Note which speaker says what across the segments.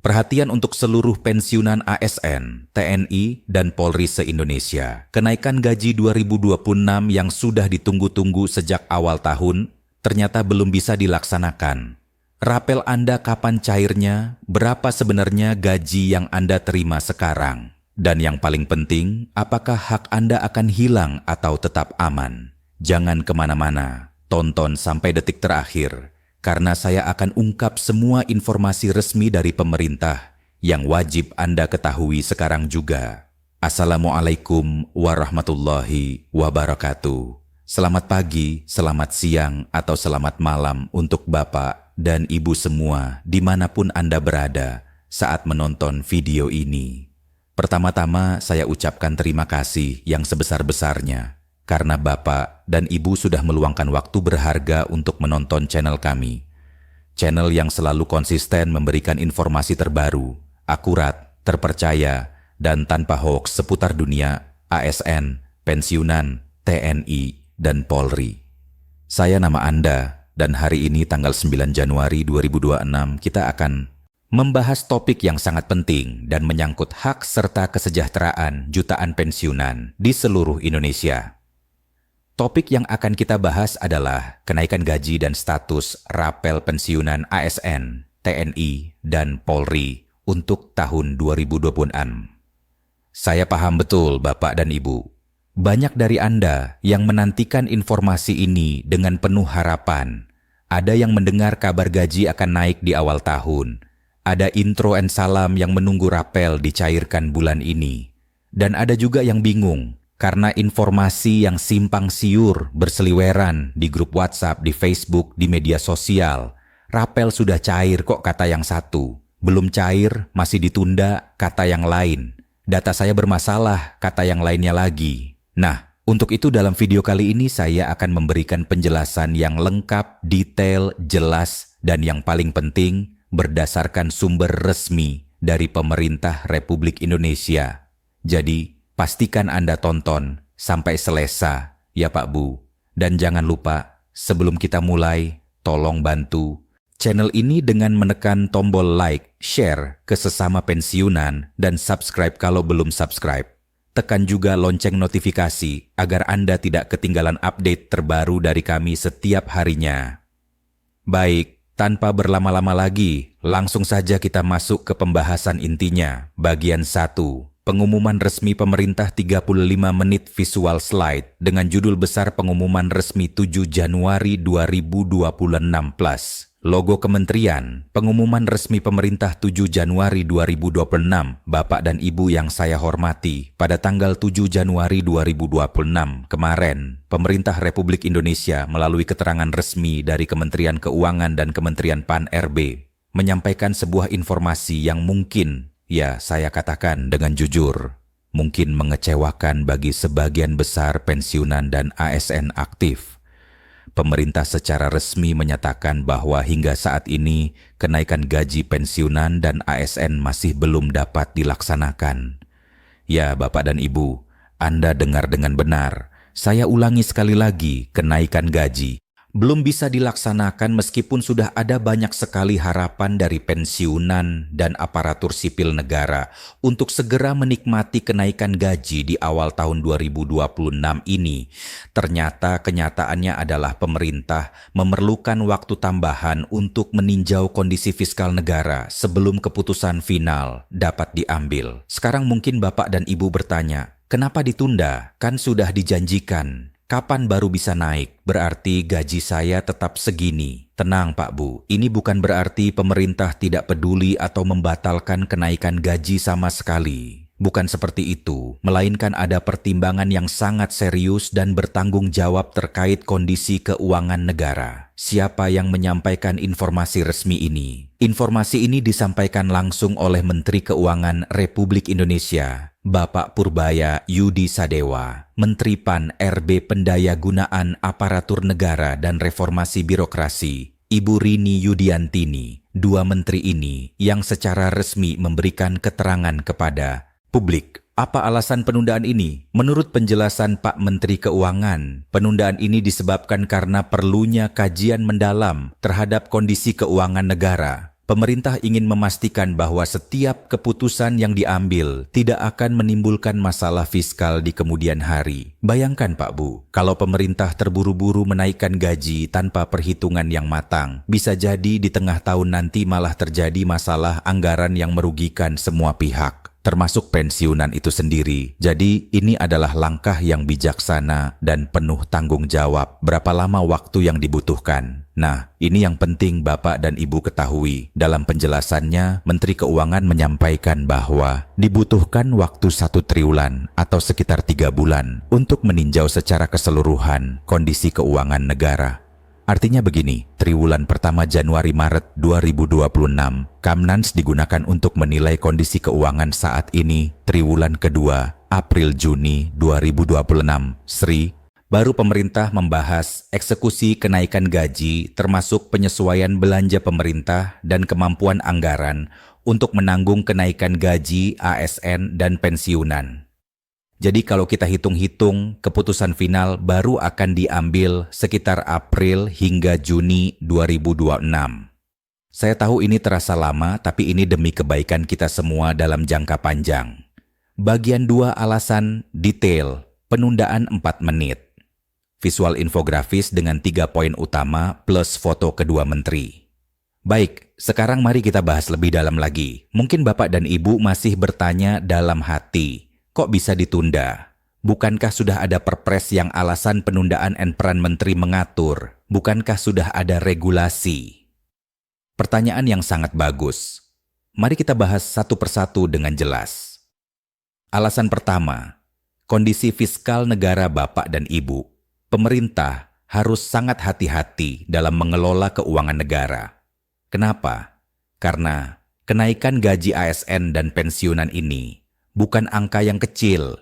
Speaker 1: Perhatian untuk seluruh pensiunan ASN, TNI, dan Polri se-Indonesia. Kenaikan gaji 2026 yang sudah ditunggu-tunggu sejak awal tahun ternyata belum bisa dilaksanakan. Rapel Anda kapan cairnya? Berapa sebenarnya gaji yang Anda terima sekarang? Dan yang paling penting, apakah hak Anda akan hilang atau tetap aman? Jangan kemana-mana, tonton sampai detik terakhir. Karena saya akan ungkap semua informasi resmi dari pemerintah yang wajib Anda ketahui sekarang juga. Assalamualaikum warahmatullahi wabarakatuh. Selamat pagi, selamat siang, atau selamat malam untuk Bapak dan Ibu semua dimanapun Anda berada saat menonton video ini. Pertama-tama saya ucapkan terima kasih yang sebesar-besarnya. Karena Bapak dan Ibu sudah meluangkan waktu berharga untuk menonton channel kami. Channel yang selalu konsisten memberikan informasi terbaru, akurat, terpercaya, dan tanpa hoaks seputar dunia, ASN, pensiunan, TNI, dan Polri. Saya nama Anda, dan hari ini tanggal 9 Januari 2026 kita akan membahas topik yang sangat penting dan menyangkut hak serta kesejahteraan jutaan pensiunan di seluruh Indonesia. Topik yang akan kita bahas adalah kenaikan gaji dan status rapel pensiunan ASN, TNI, dan Polri untuk tahun 2026. Saya paham betul Bapak dan Ibu. Banyak dari Anda yang menantikan informasi ini dengan penuh harapan. Ada yang mendengar kabar gaji akan naik di awal tahun. Ada intro and salam yang menunggu rapel dicairkan bulan ini. Dan ada juga yang bingung. Karena informasi yang simpang siur berseliweran di grup WhatsApp, di Facebook, di media sosial. Rapel sudah cair kok kata yang satu. Belum cair, masih ditunda kata yang lain. Data saya bermasalah kata yang lainnya lagi. Nah, untuk itu dalam video kali ini saya akan memberikan penjelasan yang lengkap, detail, jelas, dan yang paling penting berdasarkan sumber resmi dari pemerintah Republik Indonesia. Jadi, pastikan Anda tonton sampai selesai, ya Pak Bu. Dan jangan lupa, sebelum kita mulai, tolong bantu channel ini dengan menekan tombol like, share ke sesama pensiunan, dan subscribe kalau belum subscribe. Tekan juga lonceng notifikasi agar Anda tidak ketinggalan update terbaru dari kami setiap harinya. Baik, tanpa berlama-lama lagi, langsung saja kita masuk ke pembahasan intinya, bagian 1. Pengumuman resmi pemerintah 35 menit visual slide dengan judul besar pengumuman resmi 7 Januari 2026 plus. Logo kementerian, pengumuman resmi pemerintah 7 Januari 2026, Bapak dan Ibu yang saya hormati, pada tanggal 7 Januari 2026 kemarin, Pemerintah Republik Indonesia melalui keterangan resmi dari Kementerian Keuangan dan Kementerian PAN-RB menyampaikan sebuah informasi yang mungkin, ya, saya katakan dengan jujur, mungkin mengecewakan bagi sebagian besar pensiunan dan ASN aktif. Pemerintah secara resmi menyatakan bahwa hingga saat ini kenaikan gaji pensiunan dan ASN masih belum dapat dilaksanakan. Ya, Bapak dan Ibu, Anda dengar dengan benar. Saya ulangi sekali lagi, kenaikan gaji belum bisa dilaksanakan meskipun sudah ada banyak sekali harapan dari pensiunan dan aparatur sipil negara untuk segera menikmati kenaikan gaji di awal tahun 2026 ini. Ternyata kenyataannya adalah pemerintah memerlukan waktu tambahan untuk meninjau kondisi fiskal negara sebelum keputusan final dapat diambil. Sekarang mungkin Bapak dan Ibu bertanya, kenapa ditunda? Kan sudah dijanjikan. Kapan baru bisa naik? Berarti gaji saya tetap segini. Tenang Pak Bu, ini bukan berarti pemerintah tidak peduli atau membatalkan kenaikan gaji sama sekali. Bukan seperti itu, melainkan ada pertimbangan yang sangat serius dan bertanggung jawab terkait kondisi keuangan negara. Siapa yang menyampaikan informasi resmi ini? Informasi ini disampaikan langsung oleh Menteri Keuangan Republik Indonesia, Bapak Purbaya Yudi Sadewa, Menteri PAN-RB Pendayagunaan Aparatur Negara dan Reformasi Birokrasi, Ibu Rini Yudiantini. Dua menteri ini yang secara resmi memberikan keterangan kepada publik. Apa alasan penundaan ini? Menurut penjelasan Pak Menteri Keuangan, penundaan ini disebabkan karena perlunya kajian mendalam terhadap kondisi keuangan negara. Pemerintah ingin memastikan bahwa setiap keputusan yang diambil tidak akan menimbulkan masalah fiskal di kemudian hari. Bayangkan Pak Bu, kalau pemerintah terburu-buru menaikkan gaji tanpa perhitungan yang matang, bisa jadi di tengah tahun nanti malah terjadi masalah anggaran yang merugikan semua pihak, termasuk pensiunan itu sendiri. Jadi ini adalah langkah yang bijaksana dan penuh tanggung jawab. Berapa lama waktu yang dibutuhkan? Nah, ini yang penting Bapak dan Ibu ketahui. Dalam penjelasannya, Menteri Keuangan menyampaikan bahwa dibutuhkan waktu 1 triwulan atau sekitar 3 bulan untuk meninjau secara keseluruhan kondisi keuangan negara. Artinya begini, triwulan pertama Januari-Maret 2026, Kamnans digunakan untuk menilai kondisi keuangan saat ini. Triwulan kedua, April-Juni 2026, Sri, baru pemerintah membahas eksekusi kenaikan gaji termasuk penyesuaian belanja pemerintah dan kemampuan anggaran untuk menanggung kenaikan gaji ASN dan pensiunan. Jadi kalau kita hitung-hitung, keputusan final baru akan diambil sekitar April hingga Juni 2026. Saya tahu ini terasa lama, tapi ini demi kebaikan kita semua dalam jangka panjang. Bagian 2 alasan detail, penundaan 4 menit. Visual infografis dengan 3 poin utama plus foto kedua menteri. Baik, sekarang mari kita bahas lebih dalam lagi. Mungkin Bapak dan Ibu masih bertanya dalam hati, kok bisa ditunda? Bukankah sudah ada perpres yang alasan penundaan dan peran menteri mengatur? Bukankah sudah ada regulasi? Pertanyaan yang sangat bagus. Mari kita bahas satu persatu dengan jelas. Alasan pertama, kondisi fiskal negara Bapak dan Ibu. Pemerintah harus sangat hati-hati dalam mengelola keuangan negara. Kenapa? Karena kenaikan gaji ASN dan pensiunan ini bukan angka yang kecil.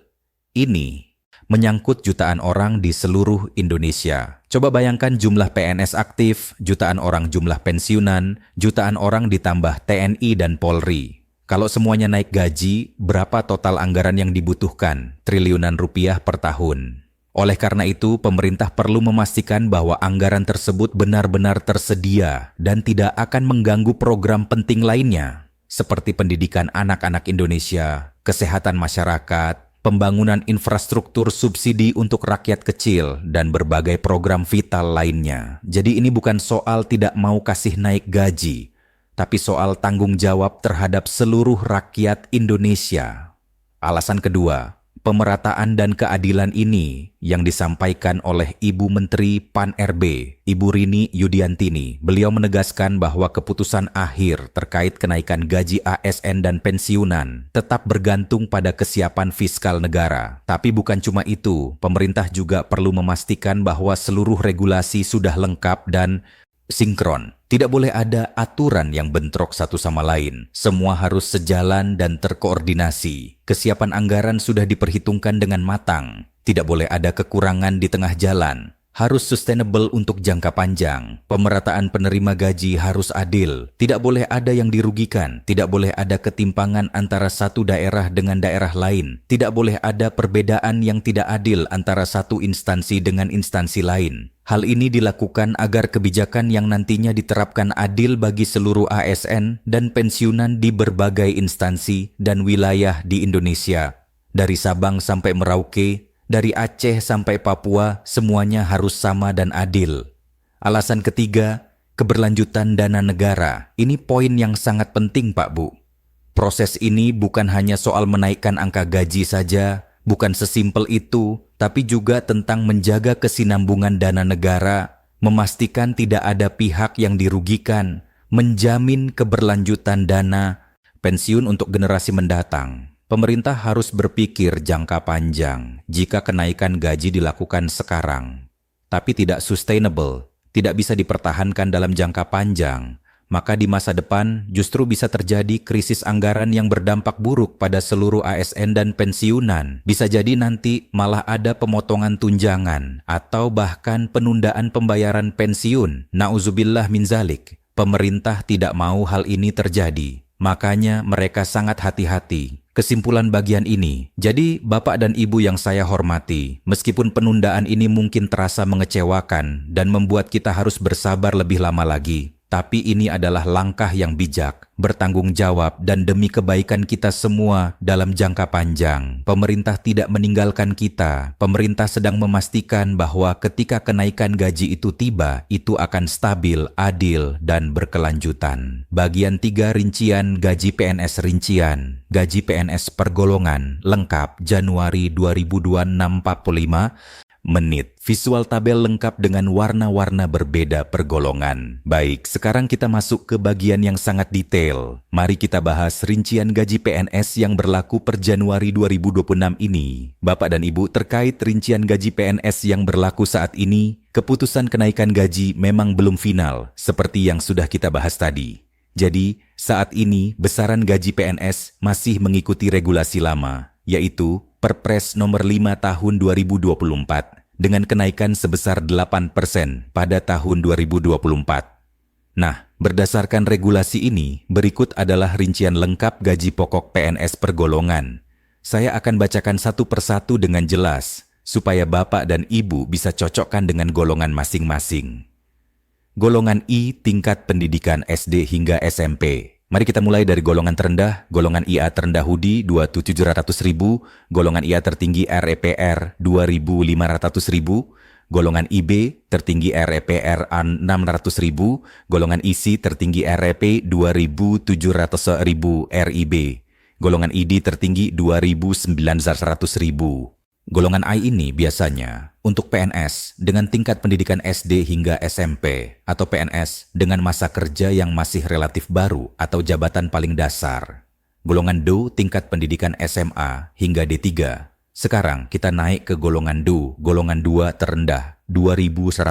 Speaker 1: Ini menyangkut jutaan orang di seluruh Indonesia. Coba bayangkan jumlah PNS aktif, jutaan orang jumlah pensiunan, jutaan orang ditambah TNI dan Polri. Kalau semuanya naik gaji, berapa total anggaran yang dibutuhkan? Triliunan rupiah per tahun. Oleh karena itu, pemerintah perlu memastikan bahwa anggaran tersebut benar-benar tersedia dan tidak akan mengganggu program penting lainnya, seperti pendidikan anak-anak Indonesia, kesehatan masyarakat, pembangunan infrastruktur subsidi untuk rakyat kecil, dan berbagai program vital lainnya. Jadi ini bukan soal tidak mau kasih naik gaji, tapi soal tanggung jawab terhadap seluruh rakyat Indonesia. Alasan kedua, pemerataan dan keadilan ini yang disampaikan oleh Ibu Menteri Pan-RB, Ibu Rini Yudiantini. Beliau menegaskan bahwa keputusan akhir terkait kenaikan gaji ASN dan pensiunan tetap bergantung pada kesiapan fiskal negara. Tapi bukan cuma itu, pemerintah juga perlu memastikan bahwa seluruh regulasi sudah lengkap dan sinkron. Tidak boleh ada aturan yang bentrok satu sama lain. Semua harus sejalan dan terkoordinasi. Kesiapan anggaran sudah diperhitungkan dengan matang. Tidak boleh ada kekurangan di tengah jalan. Harus sustainable untuk jangka panjang. Pemerataan penerima gaji harus adil. Tidak boleh ada yang dirugikan. Tidak boleh ada ketimpangan antara satu daerah dengan daerah lain. Tidak boleh ada perbedaan yang tidak adil antara satu instansi dengan instansi lain. Hal ini dilakukan agar kebijakan yang nantinya diterapkan adil bagi seluruh ASN dan pensiunan di berbagai instansi dan wilayah di Indonesia. Dari Sabang sampai Merauke, dari Aceh sampai Papua, semuanya harus sama dan adil. Alasan ketiga, keberlanjutan dana negara. Ini poin yang sangat penting, Pak Bu. Proses ini bukan hanya soal menaikkan angka gaji saja, bukan sesimpel itu, tapi juga tentang menjaga kesinambungan dana negara, memastikan tidak ada pihak yang dirugikan, menjamin keberlanjutan dana pensiun untuk generasi mendatang. Pemerintah harus berpikir jangka panjang. Jika kenaikan gaji dilakukan sekarang, tapi tidak sustainable, tidak bisa dipertahankan dalam jangka panjang, maka di masa depan justru bisa terjadi krisis anggaran yang berdampak buruk pada seluruh ASN dan pensiunan. Bisa jadi nanti malah ada pemotongan tunjangan atau bahkan penundaan pembayaran pensiun. Nauzubillah min zalik. Pemerintah tidak mau hal ini terjadi. Makanya mereka sangat hati-hati. Kesimpulan bagian ini, jadi Bapak dan Ibu yang saya hormati, meskipun penundaan ini mungkin terasa mengecewakan dan membuat kita harus bersabar lebih lama lagi, Tapi ini adalah langkah yang bijak, bertanggung jawab, dan demi kebaikan kita semua dalam jangka panjang. Pemerintah tidak meninggalkan kita. Pemerintah sedang memastikan bahwa ketika kenaikan gaji itu tiba, itu akan stabil, adil, dan berkelanjutan. Bagian 3 rincian gaji PNS rincian. Gaji PNS per golongan lengkap Januari 2026 45 menit. Visual tabel lengkap dengan warna-warna berbeda per golongan. Baik, sekarang kita masuk ke bagian yang sangat detail. Mari kita bahas rincian gaji PNS yang berlaku per Januari 2026 ini. Bapak dan Ibu, terkait rincian gaji PNS yang berlaku saat ini, keputusan kenaikan gaji memang belum final, seperti yang sudah kita bahas tadi. Jadi, saat ini besaran gaji PNS masih mengikuti regulasi lama, yaitu Perpres nomor 5 tahun 2024 dengan kenaikan sebesar 8% pada tahun 2024. Nah, berdasarkan regulasi ini, berikut adalah rincian lengkap gaji pokok PNS per golongan. Saya akan bacakan satu persatu dengan jelas, supaya Bapak dan Ibu bisa cocokkan dengan golongan masing-masing. Golongan I tingkat pendidikan SD hingga SMP. Mari kita mulai dari golongan terendah, golongan IA terendah HUDI 27.700.000, golongan IA tertinggi REPR 2.500.000, golongan IB tertinggi REPR 600.000, golongan IC tertinggi REP 2.700.000 RIB, golongan ID tertinggi 2.900.000. Golongan I ini biasanya untuk PNS dengan tingkat pendidikan SD hingga SMP atau PNS dengan masa kerja yang masih relatif baru atau jabatan paling dasar. Golongan DO tingkat pendidikan SMA hingga D3. Sekarang kita naik ke golongan DO, golongan 2 terendah 2.100.000,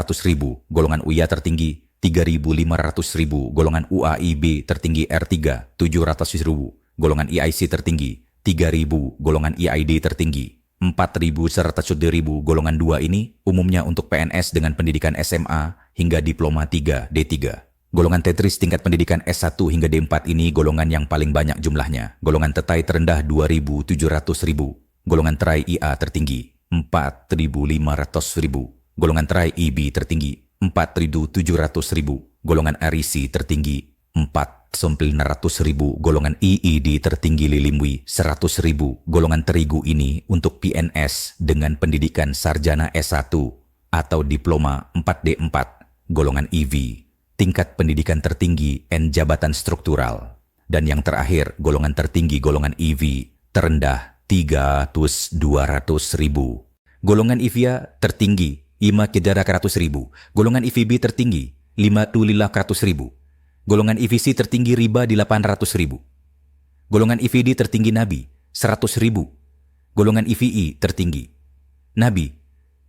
Speaker 1: golongan UIA tertinggi 3.500.000, golongan UAIB tertinggi R3 700.000, golongan IIC tertinggi 3.000, golongan IID tertinggi 4.100.000. Golongan 2 ini umumnya untuk PNS dengan pendidikan SMA hingga diploma 3 D3. Golongan tetris tingkat pendidikan S1 hingga D4 ini golongan yang paling banyak jumlahnya. Golongan tetai terendah 2.700.000. Golongan terai IA tertinggi 4.500.000. Golongan terai IB tertinggi 4.700.000. Golongan RIC tertinggi 4.900.000, golongan IID tertinggi Lilimwi 100.000. Golongan terigu ini untuk PNS dengan pendidikan sarjana S1 atau diploma 4D4. Golongan IV, tingkat pendidikan tertinggi N jabatan struktural. Dan yang terakhir, golongan tertinggi golongan IV terendah 300.000. Golongan IVIA tertinggi 5.100.000. Golongan IVB tertinggi 5.100.000. Golongan IVC tertinggi riba di 800.000. Golongan IVD tertinggi Nabi 100.000. Golongan IVI tertinggi Nabi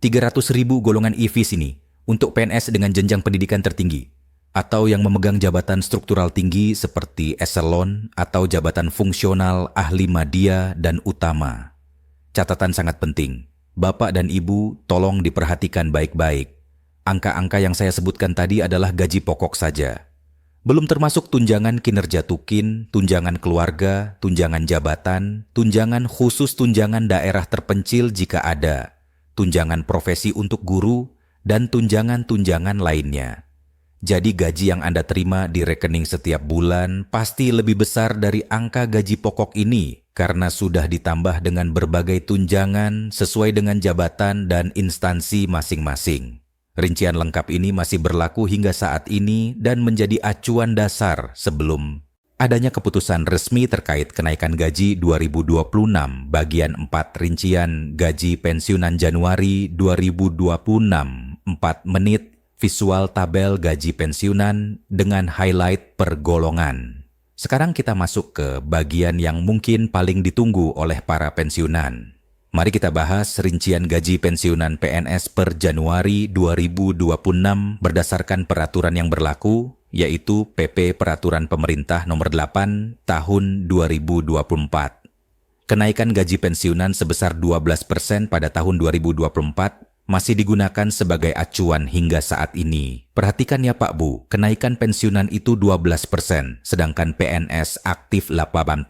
Speaker 1: 300.000. Golongan IV sini untuk PNS dengan jenjang pendidikan tertinggi atau yang memegang jabatan struktural tinggi seperti eselon atau jabatan fungsional ahli madya dan utama. Catatan sangat penting. Bapak dan Ibu tolong diperhatikan baik-baik. Angka-angka yang saya sebutkan tadi adalah gaji pokok saja. Belum termasuk tunjangan kinerja tukin, tunjangan keluarga, tunjangan jabatan, tunjangan khusus tunjangan daerah terpencil jika ada, tunjangan profesi untuk guru, dan tunjangan-tunjangan lainnya. Jadi gaji yang Anda terima di rekening setiap bulan pasti lebih besar dari angka gaji pokok ini karena sudah ditambah dengan berbagai tunjangan sesuai dengan jabatan dan instansi masing-masing. Rincian lengkap ini masih berlaku hingga saat ini dan menjadi acuan dasar sebelum adanya keputusan resmi terkait kenaikan gaji 2026 bagian 4 rincian gaji pensiunan Januari 2026 4 menit visual tabel gaji pensiunan dengan highlight per golongan. Sekarang kita masuk ke bagian yang mungkin paling ditunggu oleh para pensiunan. Mari kita bahas rincian gaji pensiunan PNS per Januari 2026 berdasarkan peraturan yang berlaku, yaitu PP Peraturan Pemerintah Nomor 8 Tahun 2024. Kenaikan gaji pensiunan sebesar 12% pada tahun 2024 masih digunakan sebagai acuan hingga saat ini. Perhatikan ya Pak Bu, kenaikan pensiunan itu 12%, sedangkan PNS aktif 8%.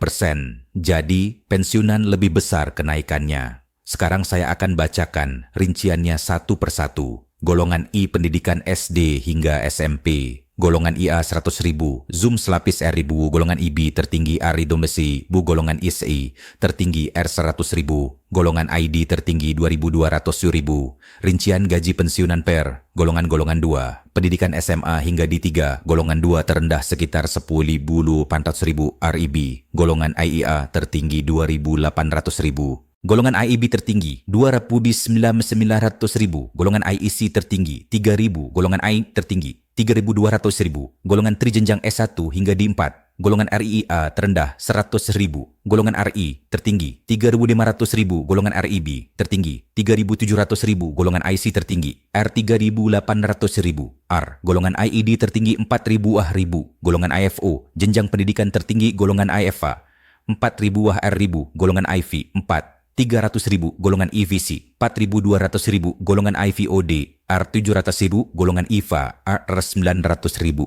Speaker 1: Jadi, pensiunan lebih besar kenaikannya. Sekarang saya akan bacakan rinciannya satu persatu. Golongan I pendidikan SD hingga SMP. golongan IA 100.000, Zoom selapis R1000, golongan IB tertinggi R domesi, Bu golongan ISI tertinggi R100.000, golongan ID tertinggi 2.200.000, rincian gaji pensiunan per, golongan 2, pendidikan SMA hingga D3, golongan 2 terendah sekitar 10.400.000 RIB, golongan IIA tertinggi 2.800.000, golongan IIB tertinggi 2.900.000, golongan IEC tertinggi 3.000, golongan I tertinggi 3.200.000, golongan trijenjang S1 hingga D4, golongan RIA terendah 100.000, golongan RI tertinggi 3.500.000, golongan RIB tertinggi 3.700.000, golongan IC tertinggi R 3.800.000, R, golongan IED tertinggi 4.000 golongan IFO, jenjang pendidikan tertinggi golongan IFA 4.000 R1000, golongan IV 300.000, golongan EVC 4.200.000, golongan IVOD R700.000, golongan IVA R900.000.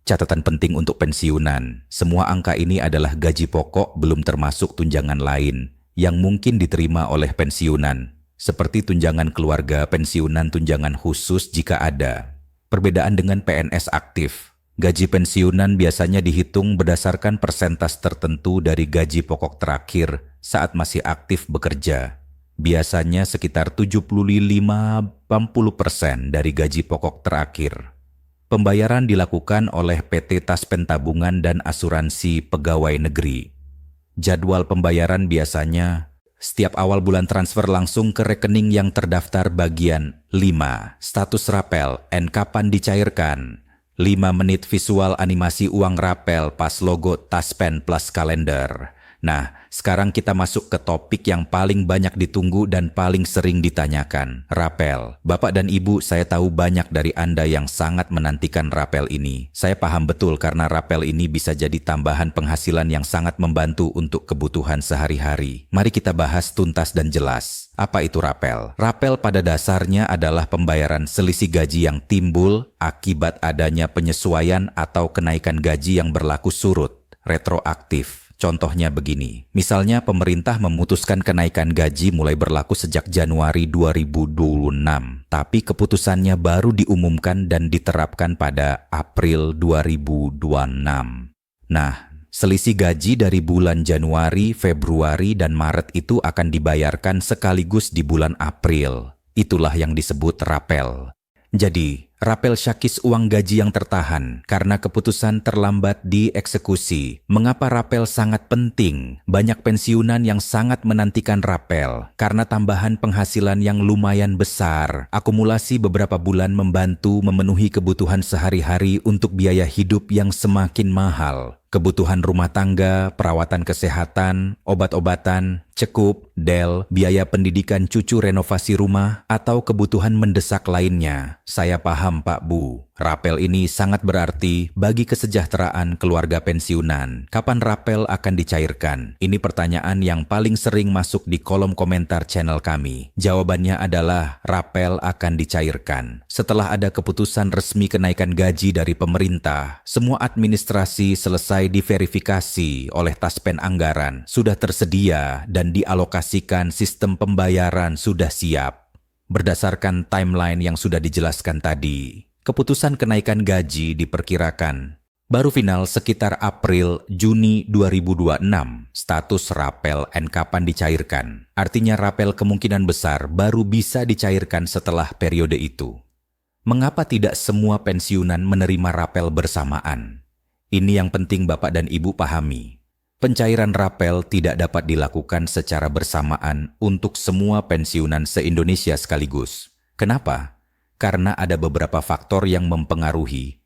Speaker 1: Catatan penting untuk pensiunan. Semua angka ini adalah gaji pokok, belum termasuk tunjangan lain yang mungkin diterima oleh pensiunan, seperti tunjangan keluarga, pensiunan, tunjangan khusus jika ada. Perbedaan dengan PNS aktif. Gaji pensiunan biasanya dihitung berdasarkan persentase tertentu dari gaji pokok terakhir saat masih aktif bekerja. Biasanya sekitar 75-80% dari gaji pokok terakhir. Pembayaran dilakukan oleh PT Taspen Tabungan dan Asuransi Pegawai Negeri. Jadwal pembayaran biasanya setiap awal bulan transfer langsung ke rekening yang terdaftar. Bagian 5. Status rapel and kapan dicairkan. 5 menit visual animasi uang rapel pas logo Taspen plus kalender. Nah, sekarang kita masuk ke topik yang paling banyak ditunggu dan paling sering ditanyakan, rapel. Bapak dan Ibu, saya tahu banyak dari Anda yang sangat menantikan rapel ini. Saya paham betul karena rapel ini bisa jadi tambahan penghasilan yang sangat membantu untuk kebutuhan sehari-hari. Mari kita bahas tuntas dan jelas. Apa itu rapel? Rapel pada dasarnya adalah pembayaran selisih gaji yang timbul akibat adanya penyesuaian atau kenaikan gaji yang berlaku surut, retroaktif. Contohnya begini, misalnya pemerintah memutuskan kenaikan gaji mulai berlaku sejak Januari 2026, tapi keputusannya baru diumumkan dan diterapkan pada April 2026. Nah, selisih gaji dari bulan Januari, Februari, dan Maret itu akan dibayarkan sekaligus di bulan April. Itulah yang disebut rapel. Jadi, rapel syakis uang gaji yang tertahan karena keputusan terlambat dieksekusi. Mengapa rapel sangat penting? Banyak pensiunan yang sangat menantikan rapel karena tambahan penghasilan yang lumayan besar. Akumulasi beberapa bulan membantu memenuhi kebutuhan sehari-hari untuk biaya hidup yang semakin mahal. Kebutuhan rumah tangga, perawatan kesehatan, obat-obatan, cekup, del, biaya pendidikan cucu, renovasi rumah, atau kebutuhan mendesak lainnya. Saya paham Pak Bu, rapel ini sangat berarti bagi kesejahteraan keluarga pensiunan. Kapan rapel akan dicairkan? Ini pertanyaan yang paling sering masuk di kolom komentar channel kami. Jawabannya adalah rapel akan dicairkan setelah ada keputusan resmi kenaikan gaji dari pemerintah. Semua administrasi selesai diverifikasi oleh Taspen Anggaran, sudah tersedia dan dialokasikan, sistem pembayaran sudah siap. Berdasarkan timeline yang sudah dijelaskan tadi, keputusan kenaikan gaji diperkirakan baru final sekitar April-Juni 2026. Status rapel and kapan dicairkan. Artinya rapel kemungkinan besar baru bisa dicairkan setelah periode itu. Mengapa tidak semua pensiunan menerima rapel bersamaan? Ini yang penting Bapak dan Ibu pahami. Pencairan rapel tidak dapat dilakukan secara bersamaan untuk semua pensiunan se-Indonesia sekaligus. Kenapa? Karena ada beberapa faktor yang mempengaruhi